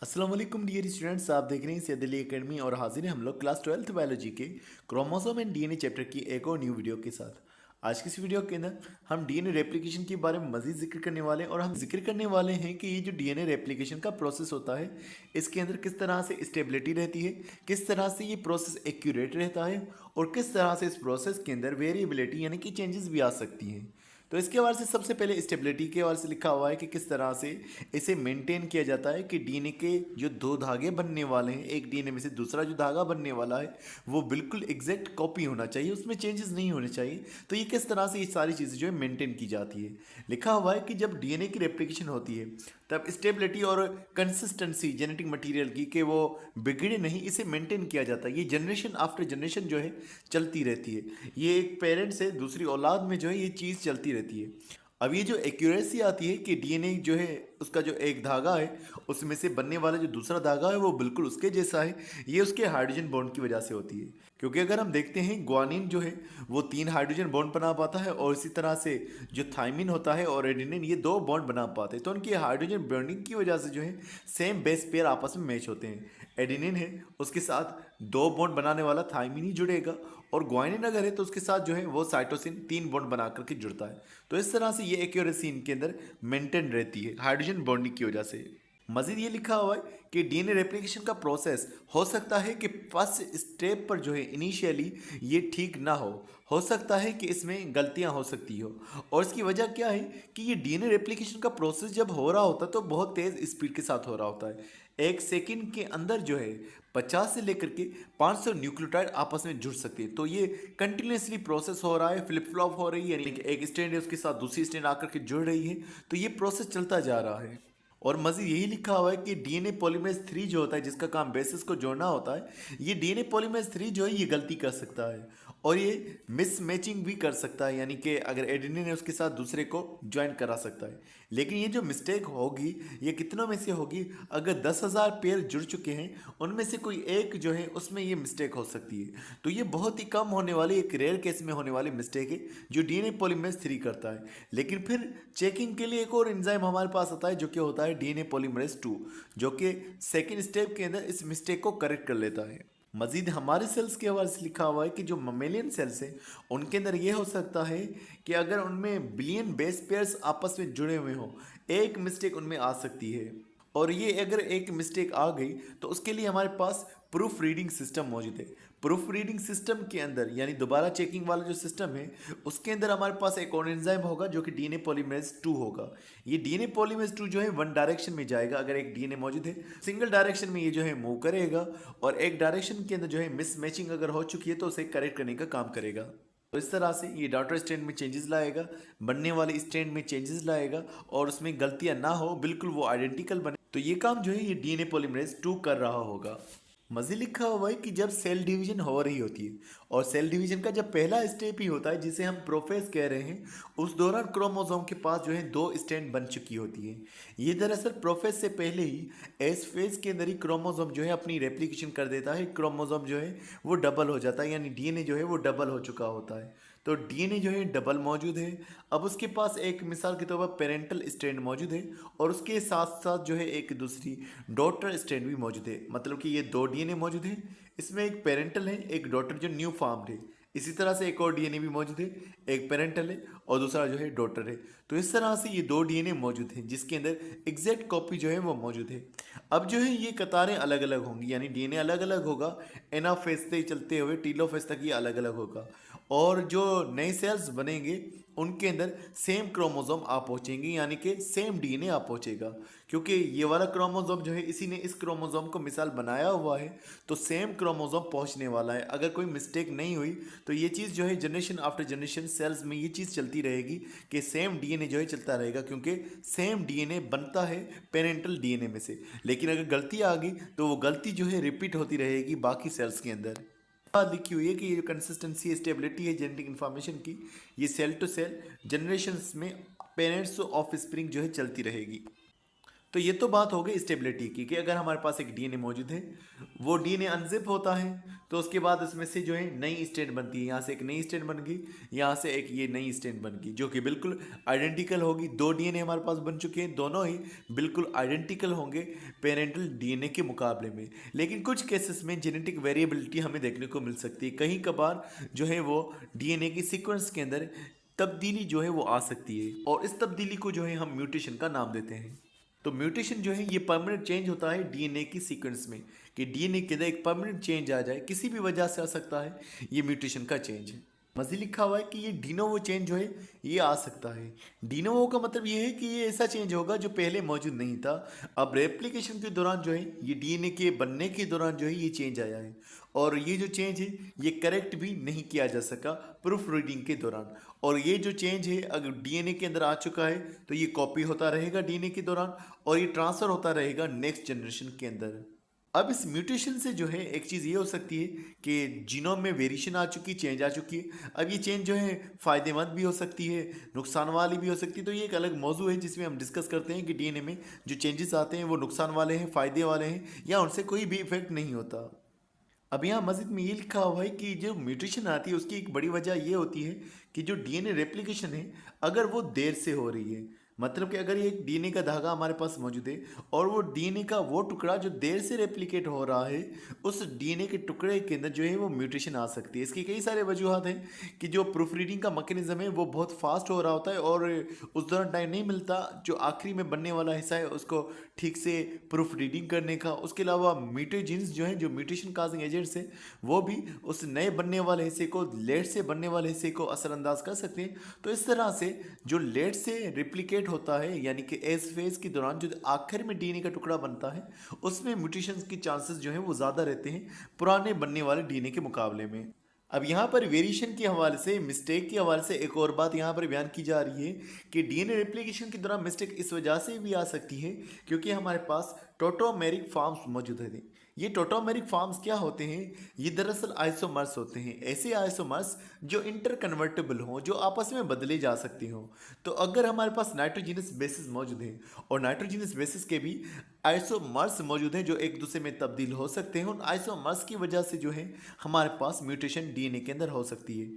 अस्सलाम वालेकुम dear students, आप देख रहे हैं सैयद अली एकेडमी और हाजिर हैं हम लोग क्लास 12th बायोलॉजी के क्रोमोसोम एंड डीएनए चैप्टर की एक और न्यू वीडियो के साथ। आज की इस वीडियो के अंदर हम डीएनए रेप्लिकेशन के बारे में मजीद जिक्र करने वाले हैं और हम जिक्र करने वाले हैं कि ये जो डीएनए रेप्लिकेशन का प्रोसेस होता है इसके अंदर किस तरह से स्टेबिलिटी रहती है, किस तरह से ये प्रोसेस एक्यूरेट रहता है और किस तरह से इस प्रोसेस के अंदर वेरिएबिलिटी यानी कि चेंजेस भी आ सकती हैं। तो इसके हवाले से सबसे पहले स्टेबिलिटी के हवाले से लिखा हुआ है कि किस तरह से इसे मेंटेन किया जाता है कि डीएनए के जो दो धागे बनने वाले हैं, एक डीएनए में से दूसरा जो धागा बनने वाला है वो बिल्कुल एग्जैक्ट कॉपी होना चाहिए, उसमें चेंजेस नहीं होने चाहिए। तो ये किस तरह से ये सारी चीज़ें जो है मेंटेन की जाती है। लिखा हुआ है कि जब डीएनए की रेप्लिकेशन होती है तब स्टेबिलिटी और कंसिस्टेंसी जेनेटिक मटेरियल की कि वो बिगड़े नहीं, इसे मेंटेन किया जाता है। ये जनरेशन आफ्टर जनरेशन जो है चलती रहती है। ये एक पेरेंट से दूसरी औलाद में जो है ये चीज़ चलती रहती है। अब ये जो एक्यूरेसी आती है कि डीएनए जो है उसका जो एक धागा है उसमें से बनने वाला जो दूसरा धागा है वो बिल्कुल उसके जैसा है, ये उसके हाइड्रोजन बॉन्ड की वजह से होती है। क्योंकि अगर हम देखते हैं ग्वानिन जो है वो 3 हाइड्रोजन बॉन्ड बना पाता है और इसी तरह से जो थाइमिन होता है और एडेनिन ये 2 बॉन्ड बना पाते हैं। तो उनकी हाइड्रोजन बॉन्डिंग की वजह से जो है सेम बेस पेयर आपस में मैच होते हैं। एडेनिन है उसके साथ 2 बॉन्ड बनाने वाला थाइमिन ही जुड़ेगा और ग्वानिन अगर है तो उसके साथ जो है वो साइटोसिन 3 बॉन्ड बना करके जुड़ता है। तो इस तरह से ये एक्यूरेसी इनके अंदर मेंटेन रहती है हाइड्रोजन बॉन्डिंग की वजह से। मजीद ये लिखा हुआ है कि डीएनए रेप्लिकेशन का प्रोसेस हो सकता है कि फर्स्ट स्टेप पर जो है इनिशियली ये ठीक ना हो सकता है कि इसमें गलतियां हो सकती हो। और इसकी वजह क्या है कि ये डीएनए रेप्लिकेशन का प्रोसेस जब हो रहा होता है तो बहुत तेज़ स्पीड के साथ हो रहा होता है। एक सेकंड के अंदर जो है 50 से लेकर के 500 न्यूक्लियोटाइड आपस में जुड़ सकते हैं। तो ये कंटिन्यूसली प्रोसेस हो रहा है, फ्लिप फ्लॉप हो रही है, यानी कि एक स्टैंड है उसके साथ दूसरी स्टैंड आकर के जुड़ रही है। तो ये प्रोसेस चलता जा रहा है। और मजीद यही लिखा हुआ है कि डीएनए पॉलीमरेज 3 जो होता है जिसका काम बेसिस को जोड़ना होता है, ये डीएनए पॉलीमरेज 3 जो है ये गलती कर सकता है और ये मिस मैचिंग भी कर सकता है, यानी कि अगर एडेनिन है उसके साथ दूसरे को ज्वाइन करा सकता है। लेकिन ये जो मिस्टेक होगी ये कितनों में से होगी? अगर 10,000 पेयर जुड़ चुके हैं उनमें से कोई एक जो है उसमें ये मिस्टेक हो सकती है। तो ये बहुत ही कम होने वाली एक रेयर केस में होने वाली मिस्टेक है जो डीएनए पॉलीमरेज 3 करता है। लेकिन फिर चेकिंग के लिए एक और एंजाइम हमारे पास आता है जो कि होता है डीएनए पॉलीमरेज 2, जो कि सेकेंड स्टेप के अंदर इस मिस्टेक को करेक्ट कर लेता है। मजीद हमारे सेल्स के हवाले से लिखा हुआ है कि जो ममेलियन सेल्स हैं उनके अंदर ये हो सकता है कि अगर उनमें बिलियन बेस पेयर्स आपस में जुड़े हुए हों, एक मिस्टेक उनमें आ सकती है। और ये अगर एक मिस्टेक आ गई तो उसके लिए हमारे पास प्रूफ रीडिंग सिस्टम मौजूद है। प्रूफ रीडिंग सिस्टम के अंदर यानी दोबारा चेकिंग वाला जो सिस्टम है उसके अंदर हमारे पास एक और एंजाइम होगा जो कि डीएनए पॉलीमरेज 2 होगा। ये डीएनए पॉलीमरेज 2 जो है वन डायरेक्शन में जाएगा। अगर एक डीएनए मौजूद है सिंगल डायरेक्शन में ये जो है मूव करेगा और एक डायरेक्शन के अंदर जो है मिस मैचिंग अगर हो चुकी है तो उसे करेक्ट करने का काम करेगा। तो इस तरह से ये डॉटर स्टैंड में चेंजेस लाएगा, बनने वाले स्टैंड में चेंजेस लाएगा और उसमें गलतियां ना हो, बिल्कुल वो आइडेंटिकल बने। तो ये काम जो है ये डीएनए पॉलीमरेज 2 कर रहा होगा। मज़े लिखा हुआ है कि जब सेल डिवीजन हो रही होती है और सेल डिवीजन का जब पहला स्टेप ही होता है जिसे हम प्रोफेज कह रहे हैं, उस दौरान क्रोमोसोम के पास जो है 2 स्टैंड बन चुकी होती है। ये दरअसल प्रोफेज से पहले ही एस फेज के अंदर ही क्रोमोसोम जो है अपनी रेप्लिकेशन कर देता है। क्रोमोसोम जो है वो डबल हो जाता है, यानी डीएनए जो है वो डबल हो चुका होता है। तो डीएनए जो है डबल मौजूद है। अब उसके पास एक मिसाल के तौर पर पेरेंटल स्ट्रैंड मौजूद है और उसके साथ साथ जो है एक दूसरी डॉटर स्ट्रैंड भी मौजूद है। मतलब कि ये 2 डीएनए मौजूद है, इसमें एक पेरेंटल है एक डॉटर जो न्यू फॉर्म्ड है। इसी तरह से एक और डीएनए भी मौजूद है, एक पेरेंटल है और दूसरा जो है डॉटर है। तो इस तरह से ये 2 डीएनए मौजूद हैं जिसके अंदर एग्जैक्ट कॉपी जो है वो मौजूद है। अब जो है ये कतारें अलग अलग होंगी, यानी डीएनए अलग अलग होगा। एनाफेज से चलते हुए टीलोफेज तक ये अलग अलग होगा और जो नए सेल्स बनेंगे उनके अंदर सेम क्रोमोसोम आप पहुंचेंगे, यानी कि सेम डीएनए आप पहुंचेगा। क्योंकि ये वाला क्रोमोसोम जो है इसी ने इस क्रोमोसोम को मिसाल बनाया हुआ है, तो सेम क्रोमोसोम पहुंचने वाला है। अगर कोई मिस्टेक नहीं हुई तो ये चीज़ जो है जनरेशन आफ्टर जनरेशन सेल्स में ये चीज़ चलती रहेगी कि सेम डीएनए जो है चलता रहेगा, क्योंकि सेम डीएनए बनता है पेरेंटल डीएनए में से। लेकिन अगर गलती आ गई तो वो गलती जो है रिपीट होती रहेगी बाकी सेल्स के अंदर। बात लिखी हुई है कि ये जो कंसिस्टेंसी स्टेबिलिटी है जेनेटिक इन्फॉर्मेशन की, ये सेल टू सेल जनरेशन्स में पेरेंट्स ऑफ स्प्रिंग जो है चलती रहेगी। तो ये तो बात हो गई स्टेबिलिटी की कि अगर हमारे पास एक डीएनए मौजूद है, वो डीएनए अनजिप होता है, तो उसके बाद उसमें से जो है नई स्ट्रैंड बनती है। यहाँ से एक नई स्ट्रैंड बन गई, यहाँ से एक ये नई स्ट्रैंड बन गई, जो कि बिल्कुल आइडेंटिकल होगी। दो डीएनए हमारे पास बन चुके हैं, दोनों ही बिल्कुल आइडेंटिकल होंगे पेरेंटल डीएनए के मुकाबले में। लेकिन कुछ केसेस में जेनेटिक वेरिएबिलिटी हमें देखने को मिल सकती है। कहीं कभार जो है वो डीएनए की सीक्वेंस के अंदर तब्दीली जो है वो आ सकती है, और इस तब्दीली को जो है हम म्यूटेशन का नाम देते हैं। तो म्यूटेशन जो है ये परमानेंट चेंज होता है डीएनए की सीक्वेंस में, कि डीएनए के अंदर एक परमानेंट चेंज आ जाए, किसी भी वजह से आ सकता है, ये म्यूटेशन का चेंज है। मज़ीद लिखा हुआ है कि ये डीनोवो चेंज जो है ये आ सकता है। डीनोवो का मतलब ये है कि ये ऐसा चेंज होगा जो पहले मौजूद नहीं था। अब रेप्लिकेशन के दौरान जो है ये डीएनए के बनने के दौरान जो है ये चेंज आया है, और ये जो चेंज है ये करेक्ट भी नहीं किया जा सका प्रूफ रीडिंग के दौरान। और ये जो चेंज है अगर डीएनए के अंदर आ चुका है तो ये कॉपी होता रहेगा डीएनए के दौरान, और ये ट्रांसफ़र होता रहेगा नेक्स्ट जनरेशन के अंदर। अब इस म्यूटेशन से जो है एक चीज़ ये हो सकती है कि जीनोम में वेरिएशन आ चुकी, चेंज आ चुकी है। अब ये चेंज जो है फ़ायदेमंद भी हो सकती है, नुकसान वाली भी हो सकती है। तो ये एक अलग मौजू है जिसमें हम डिस्कस करते हैं कि डीएनए में जो चेंजेस आते हैं वो नुकसान वाले हैं, फ़ायदे वाले हैं, या उनसे कोई भी इफेक्ट नहीं होता। अब यहाँ मस्जिद में ये लिखा हुआ है कि जो म्यूटेशन आती है उसकी एक बड़ी वजह ये होती है कि जो डीएनए रेप्लिकेशन है अगर वो देर से हो रही है, मतलब कि अगर ये एक डीएनए का धागा हमारे पास मौजूद है और वो डीएनए का वो टुकड़ा जो देर से रेप्लिकेट हो रहा है, उस डीएनए के टुकड़े के अंदर जो है वो म्यूटेशन आ सकती है। इसकी कई सारे वजूहत हैं कि जो प्रूफ रीडिंग का मैकेनिज्म है वो बहुत फास्ट हो रहा होता है और उस दौरान टाइम नहीं मिलता जो आखिरी में बनने वाला हिस्सा है उसको ठीक से प्रूफ रीडिंग करने का। उसके अलावा म्यूटेजेंस जो हैं, जो म्यूटेशन काजिंग एजेंट्स हैं, वो भी उस नए बनने वाले हिस्से को, लेट से बनने वाले हिस्से को असरअंदाज कर सकते हैं। तो इस तरह से जो लेट से रिप्लिकेट होता है, यानी कि एस फेज के दौरान जो आखिर में डीएनए का टुकड़ा बनता है, उसमें म्यूटेशन की चांसेस जो हैं वो ज़्यादा रहते हैं पुराने बनने वाले डीएनए के मुकाबले में। अब यहाँ पर वेरिएशन के हवाले से, मिस्टेक के हवाले से एक और बात यहाँ पर बयान की जा रही है कि डीएनए रेप्लिकेशन के दौरान मिस्टेक इस वजह से भी आ सकती है क्योंकि हमारे पास टोटोमेरिक फॉर्म्स मौजूद हैं। ये टोटोमेरिक फॉर्म्स क्या होते हैं? ये दरअसल आइसोमर्स होते हैं, ऐसे आइसोमर्स जो इंटर कन्वर्टेबल हों, जो आपस में बदले जा सकते हों। तो अगर हमारे पास नाइट्रोजिनस बेसिस मौजूद हैं और नाइट्रोजिनस बेसिस के भी आइसोमर्स मौजूद हैं जो एक दूसरे में तब्दील हो सकते हैं, उन आइसोमर्स की वजह से जो है हमारे पास म्यूटेशन डीएनए के अंदर हो सकती है।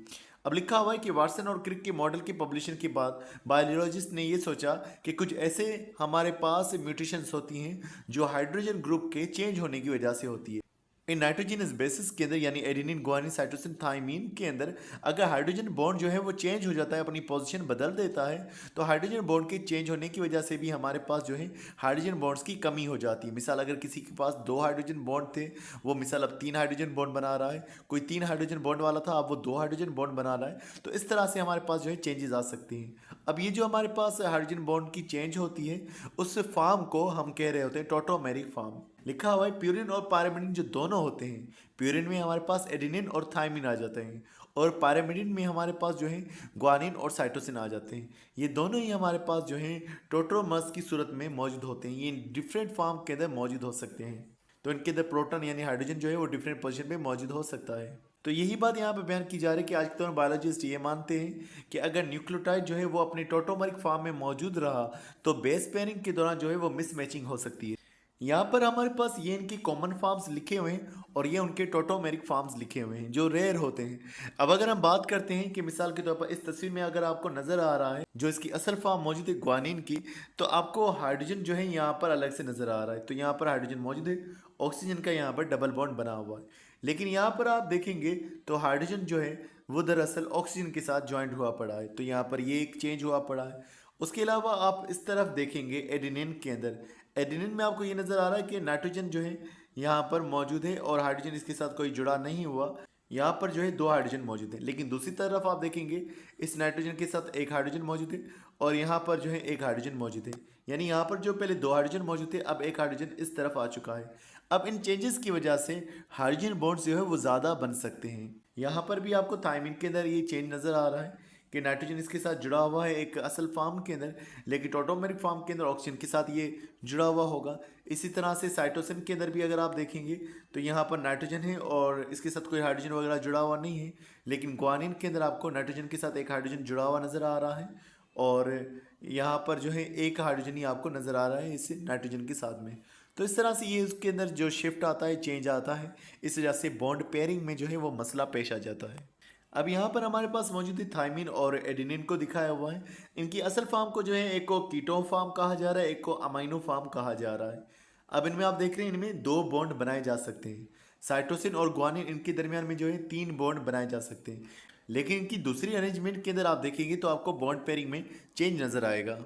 अब लिखा हुआ है कि वाटसन और क्रिक के मॉडल की पब्लिशन के बाद बायोलॉजिस्ट ने ये सोचा कि कुछ ऐसे हमारे पास म्यूटेशंस होती हैं जो हाइड्रोजन ग्रुप के चेंज होने की वजह से होती है। इन नाइट्रोजनस बेसिस के अंदर यानी एडेनिन, गुआनिन, साइटोसिन, थाइमीन के अंदर अगर हाइड्रोजन बॉन्ड जो है वो चेंज हो जाता है, अपनी पोजीशन बदल देता है, तो हाइड्रोजन बॉन्ड के चेंज होने की वजह से भी हमारे पास जो है हाइड्रोजन बॉन्ड्स की कमी हो जाती है। मिसाल अगर किसी के पास 2 हाइड्रोजन बॉन्ड थे, वो मिसाल अब 3 हाइड्रोजन बॉन्ड बना रहा है, कोई 3 हाइड्रोजन बॉन्ड वाला था अब वो 2 हाइड्रोजन बॉन्ड बना रहा है, तो इस तरह से हमारे पास जो है चेंजेस आ सकती हैं। अब ये जो हमारे पास हाइड्रोजन बॉन्ड की चेंज होती है उस फॉर्म को हम कह रहे होते हैं टोटोमेरिक फॉर्म। लिखा हुआ है प्यूरिन और पायरिमिडिन जो दोनों होते हैं, प्यूरिन में हमारे पास एडेनिन और थाइमिन आ जाते हैं और पायरिमिडिन में हमारे पास जो है ग्वानिन और साइटोसिन आ जाते हैं। ये दोनों ही हमारे पास जो है टोट्रोमर्स की सूरत में मौजूद होते हैं। ये डिफरेंट फॉर्म के अंदर मौजूद हो सकते हैं, तो इनके अंदर प्रोटॉन यानी हाइड्रोजन जो है वो डिफरेंट पोजीशन पे मौजूद हो सकता है। तो यही बात यहाँ पे बयान की जा रही है कि आज के दौर में बायोलॉजिस्ट ये मानते हैं कि अगर न्यूक्लियोटाइड जो है वो अपने टोटोमरिक फॉर्म में मौजूद रहा तो बेस पेयरिंग के दौरान जो है वो मिसमैचिंग हो सकती है। यहाँ पर हमारे पास ये इनके कॉमन फॉर्म्स लिखे हुए हैं और ये उनके टोटोमेरिक फॉर्म्स लिखे हुए हैं जो रेयर होते हैं। अब अगर हम बात करते हैं कि मिसाल के तौर पर इस तस्वीर में अगर आपको नज़र आ रहा है जो इसकी असल फॉर्म मौजूद है ग्वानिन की, तो आपको हाइड्रोजन जो है यहाँ पर अलग से नज़र आ रहा है। तो यहाँ पर हाइड्रोजन मौजूद है, ऑक्सीजन का यहाँ पर डबल बॉन्ड बना हुआ है, लेकिन यहाँ पर आप देखेंगे तो हाइड्रोजन जो है वो दरअसल ऑक्सीजन के साथ ज्वाइंट हुआ पड़ा है, तो यहाँ पर ये एक चेंज हुआ पड़ा है। उसके अलावा आप इस तरफ देखेंगे एडेनिन के अंदर, एडेनिन में आपको ये नज़र आ रहा है कि नाइट्रोजन जो है यहाँ पर मौजूद है और हाइड्रोजन इसके साथ कोई जुड़ा नहीं हुआ। यहाँ पर जो है 2 हाइड्रोजन मौजूद है, लेकिन दूसरी तरफ आप देखेंगे इस नाइट्रोजन के साथ 1 हाइड्रोजन मौजूद है और यहाँ पर जो है 1 हाइड्रोजन मौजूद है। यानी यहाँ पर जो पहले 2 हाइड्रोजन मौजूद थे अब 1 हाइड्रोजन इस तरफ आ चुका है। अब इन चेंजेस की वजह से हाइड्रोजन बॉन्ड्स जो है वो ज़्यादा बन सकते हैं। यहाँ पर भी आपको थाइमिन के अंदर ये चेंज नज़र आ रहा है कि नाइट्रोजन इसके साथ जुड़ा हुआ है एक असल फॉर्म के अंदर, लेकिन टोटोमेरिक फॉर्म के अंदर ऑक्सीजन के साथ ये जुड़ा हुआ होगा। इसी तरह से साइटोसिन के अंदर भी अगर आप देखेंगे तो यहाँ पर नाइट्रोजन है और इसके साथ कोई हाइड्रोजन वगैरह जुड़ा हुआ नहीं है, लेकिन ग्वानिन के अंदर आपको नाइट्रोजन के साथ 1 हाइड्रोजन जुड़ा हुआ नज़र आ रहा है और यहाँ पर जो है एक हाइड्रोजन ही आपको नज़र आ रहा है इस नाइट्रोजन के साथ में। तो इस तरह से ये उसके अंदर जो शिफ्ट आता है, चेंज आता है, इस वजह से बॉन्ड पेयरिंग में जो है वो मसला पेश आ जाता है। अब यहाँ पर हमारे पास मौजूद है थायमिन और एडेनिन को दिखाया हुआ है। इनकी असल फॉर्म को जो है एक को कीटोन फॉर्म कहा जा रहा है, एक को अमाइनो फॉर्म कहा जा रहा है। अब इनमें आप देख रहे हैं इनमें दो बॉन्ड बनाए जा सकते हैं। साइटोसिन और ग्वानिन इनके दरमियान में जो है तीन बॉन्ड बनाए जा सकते हैं। लेकिन इनकी दूसरी अरेंजमेंट के अंदर आप देखेंगे तो आपको बॉन्ड पेयरिंग में चेंज नज़र आएगा।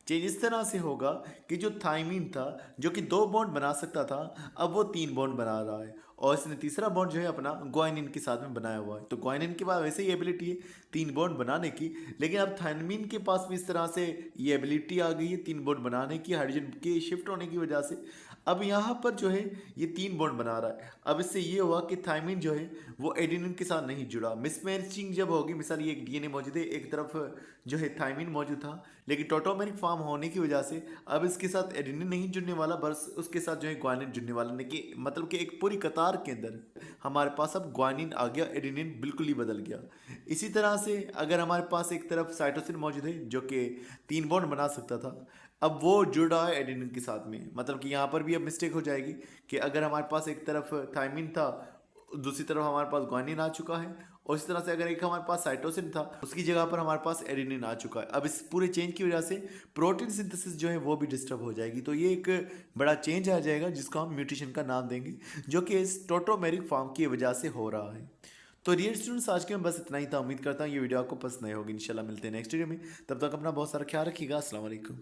चेंज इस तरह से होगा कि जो थाइमिन था जो कि दो बॉन्ड बना सकता था, अब वो तीन बॉन्ड बना रहा है और इसने तीसरा बॉन्ड जो है अपना ग्वाइनिन के साथ में बनाया हुआ है। तो ग्वाइनिन के पास वैसे ही एबिलिटी है तीन बॉन्ड बनाने की, लेकिन अब थाइमिन के पास भी इस तरह से ये एबिलिटी आ गई है तीन बॉन्ड बनाने की हाइड्रोजन के शिफ्ट होने की वजह से। अब यहाँ पर जो है ये तीन बॉन्ड बना रहा है। अब इससे ये हुआ कि थाइमिन जो है वो एडेनिन के साथ नहीं जुड़ा। मिसमैचिंग जब होगी, मिसाल ये एक डीएनए मौजूद है, एक तरफ जो है थाइमिन मौजूद था, लेकिन टोटोमेरिक फॉर्म होने की वजह से अब इसके साथ एडेनिन नहीं जुड़ने वाला, बस उसके साथ जो है ग्वानिन जुड़ने वाला। नहीं कि मतलब कि एक पूरी कतार के अंदर हमारे पास अब ग्वानिन आ गया, एडेनिन बिल्कुल ही बदल गया। इसी तरह से अगर हमारे पास एक तरफ साइटोसिन मौजूद है जो कि तीन बॉन्ड बना सकता था, अब वो जुड़ रहा है एडेनिन के साथ में। मतलब कि यहाँ पर भी अब मिस्टेक हो जाएगी कि अगर हमारे पास एक तरफ थाइमिन था, दूसरी तरफ हमारे पास ग्वानिन आ चुका है, और इस तरह से अगर एक हमारे पास साइटोसिन था उसकी जगह पर हमारे पास एडेनिन आ चुका है। अब इस पूरे चेंज की वजह से प्रोटीन सिंथेसिस जो है वो भी डिस्टर्ब हो जाएगी। तो ये एक बड़ा चेंज आ जाएगा जिसको हम म्यूटेशन का नाम देंगे, जो कि इस टोटोमेरिक फॉर्म की वजह से हो रहा है। तो डियर स्टूडेंट्स, आज के में बस इतना ही था। उम्मीद करता हूँ ये वीडियो आपको पसंद नहीं होगी। इंशाल्लाह मिलते हैं नेक्स्ट वीडियो में। तब तक अपना बहुत सारा ख्याल रखिएगा। अस्सलाम वालेकुम।